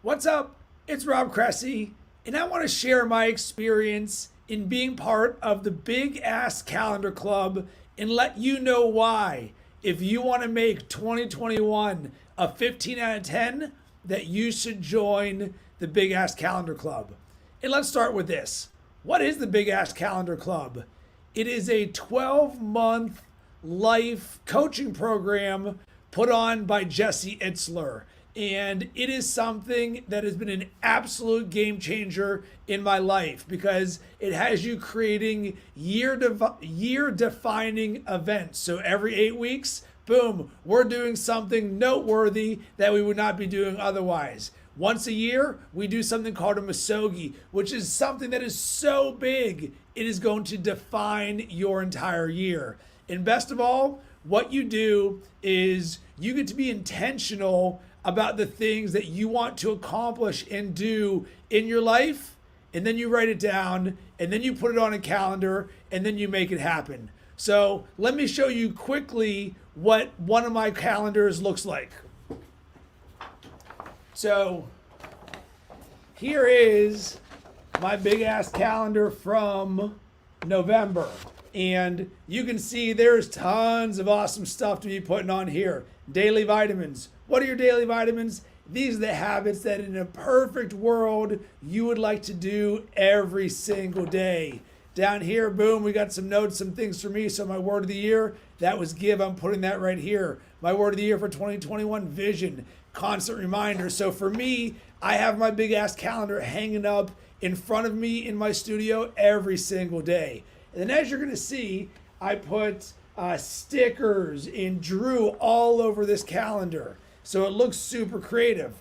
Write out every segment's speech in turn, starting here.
What's up? It's Rob Cressy, and I want to share my experience in being part of the Big Ass Calendar Club and let you know why, if you want to make 2021 a 15 out of 10, that you should join the Big Ass Calendar Club. And let's start with this. What is the Big Ass Calendar Club? It is a 12-month life coaching program put on by Jesse Itzler. And it is something that has been an absolute game changer in my life because it has you creating year-defining events. So every 8 weeks, boom, we're doing something noteworthy that we would not be doing otherwise. Once a year, we do something called a Misogi, which is something that is so big, it is going to define your entire year. And best of all, what you do is you get to be intentional about the things that you want to accomplish and do in your life, and then you write it down, and then you put it on a calendar, and then you make it happen. So let me show you quickly what one of my calendars looks like. So here is my big ass calendar from November. And you can see there's tons of awesome stuff to be putting on here. Daily vitamins. What are your daily vitamins? These are the habits that in a perfect world you would like to do every single day. Down here, boom, we got some notes, some things for me. So my word of the year, that was give. I'm putting that right here. My word of the year for 2021, vision, constant reminder. So for me, I have my big ass calendar hanging up in front of me in my studio every single day. And then as you're gonna see, I put stickers and drew all over this calendar. So it looks super creative.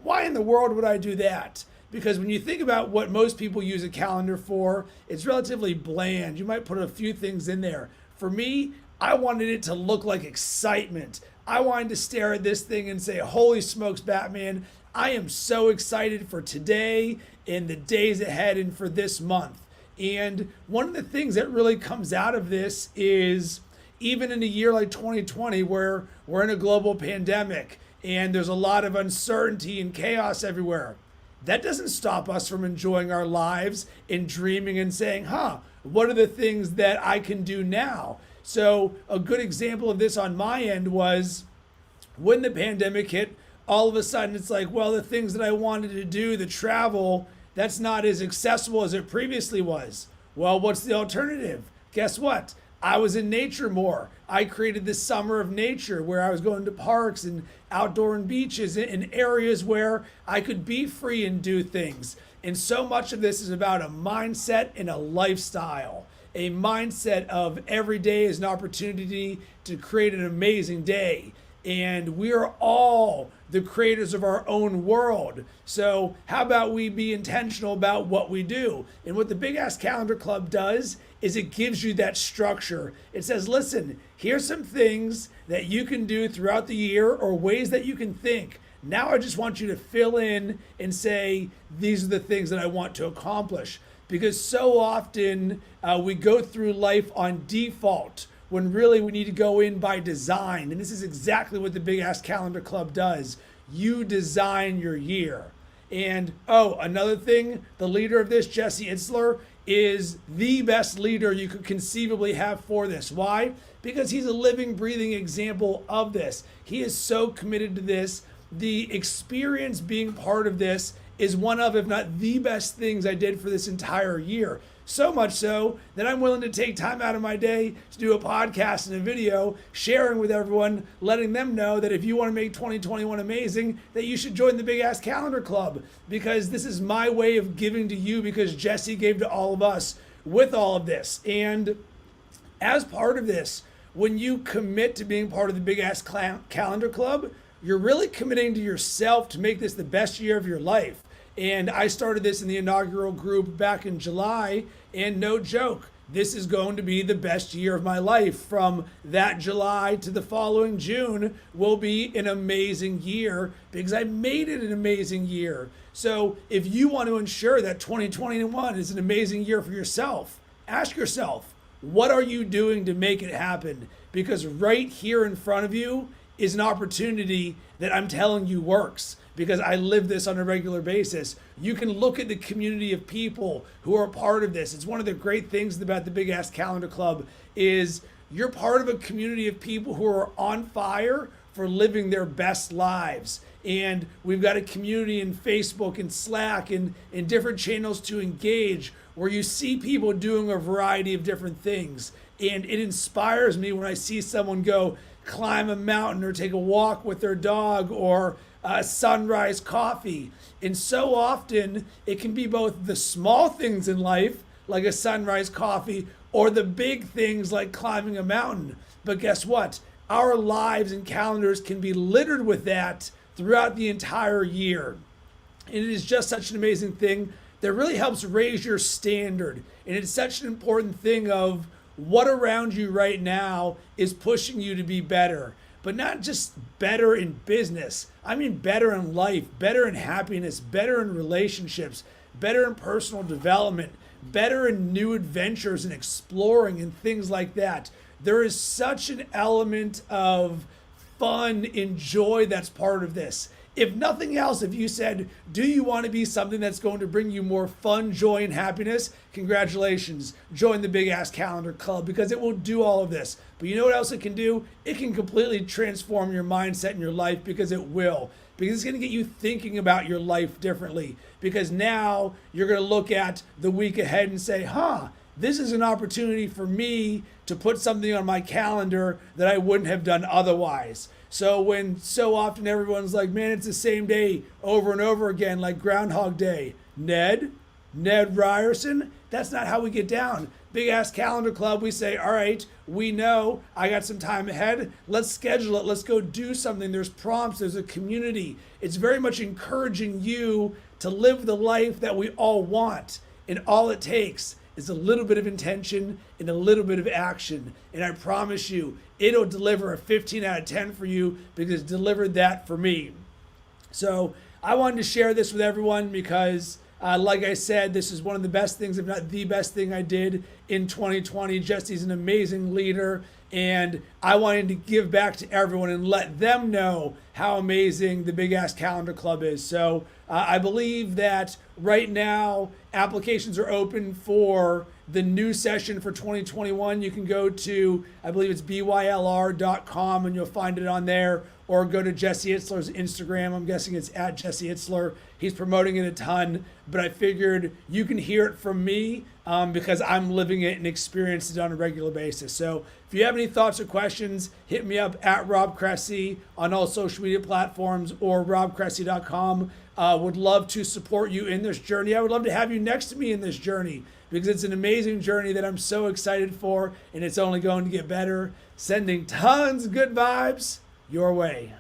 Why in the world would I do that? Because when you think about what most people use a calendar for, it's relatively bland. You might put a few things in there. For me, I wanted it to look like excitement. I wanted to stare at this thing and say, holy smokes, Batman, I am so excited for today and the days ahead and for this month. And one of the things that really comes out of this is even in a year like 2020 where we're in a global pandemic and there's a lot of uncertainty and chaos everywhere, that doesn't stop us from enjoying our lives and dreaming and saying, what are the things that I can do now? So a good example of this on my end was when the pandemic hit, all of a sudden it's like, well, the things that I wanted to do, the travel, that's not as accessible as it previously was. Well, what's the alternative? Guess what? I was in nature more. I created this summer of nature where I was going to parks and outdoor and beaches in areas where I could be free and do things. And so much of this is about a mindset and a lifestyle. A mindset of every day is an opportunity to create an amazing day. And we are all the creators of our own world. So how about we be intentional about what we do? And what the Big Ass Calendar Club does is it gives you that structure. It says, listen, here's some things that you can do throughout the year or ways that you can think. Now I just want you to fill in and say, these are the things that I want to accomplish. Because so often we go through life on default when really we need to go in by design. And this is exactly what the Big Ass Calendar Club does. You design your year. And another thing, the leader of this, Jesse Itzler, is the best leader you could conceivably have for this. Why? Because he's a living, breathing example of this. He is so committed to this. The experience being part of this is one of, if not the best things I did for this entire year. So much so that I'm willing to take time out of my day to do a podcast and a video, sharing with everyone, letting them know that if you want to make 2021 amazing, that you should join the Big Ass Calendar Club, because this is my way of giving to you because Jesse gave to all of us with all of this. And as part of this, when you commit to being part of the Big Ass Calendar Club, you're really committing to yourself to make this the best year of your life. And I started this in the inaugural group back in July, and no joke, this is going to be the best year of my life. From that July to the following June will be an amazing year because I made it an amazing year. So if you want to ensure that 2021 is an amazing year for yourself, ask yourself, what are you doing to make it happen? Because right here in front of you is an opportunity that I'm telling you works. because I live this on a regular basis. You can look at the community of people who are a part of this. It's one of the great things about the Big Ass Calendar Club is you're part of a community of people who are on fire for living their best lives. And we've got a community in Facebook and Slack and in different channels to engage where you see people doing a variety of different things. And it inspires me when I see someone go climb a mountain or take a walk with their dog or sunrise coffee. And so often it can be both the small things in life, like a sunrise coffee, or the big things like climbing a mountain. But guess what? Our lives and calendars can be littered with that throughout the entire year. And it is just such an amazing thing that really helps raise your standard. And it's such an important thing of what around you right now is pushing you to be better. But not just better in business. I mean better in life, better in happiness, better in relationships, better in personal development, better in new adventures and exploring and things like that. There is such an element of fun and joy that's part of this. If nothing else, if you said, do you want to be something that's going to bring you more fun, joy, and happiness? Congratulations. Join the Big Ass Calendar Club because it will do all of this. But you know what else it can do? It can completely transform your mindset and your life because it will. Because it's going to get you thinking about your life differently. Because now you're going to look at the week ahead and say, this is an opportunity for me to put something on my calendar that I wouldn't have done otherwise. So when so often everyone's like, man, it's the same day over and over again, like Groundhog Day. Ned Ryerson, that's not how we get down. Big Ass Calendar Club, we say, all right, we know I got some time ahead. Let's schedule it. Let's go do something. There's prompts. There's a community. It's very much encouraging you to live the life that we all want. And all it takes is a little bit of intention and a little bit of action. And I promise you, it'll deliver a 15 out of 10 for you because it delivered that for me. So I wanted to share this with everyone because like I said, this is one of the best things, if not the best thing I did in 2020. Jesse's an amazing leader, and I wanted to give back to everyone and let them know how amazing the Big Ass Calendar Club is. So I believe that right now applications are open for the new session for 2021. You can go to, I believe it's BYLR.com, and you'll find it on there. Or go to Jesse Itzler's Instagram. I'm guessing it's at Jesse Itzler. He's promoting it a ton, but I figured you can hear it from me because I'm living it and experiencing it on a regular basis. So if you have any thoughts or questions, hit me up at Rob Cressy on all social media platforms or robcressy.com. Would love to support you in this journey. I would love to have you next to me in this journey because it's an amazing journey that I'm so excited for, and it's only going to get better. Sending tons of good vibes your way.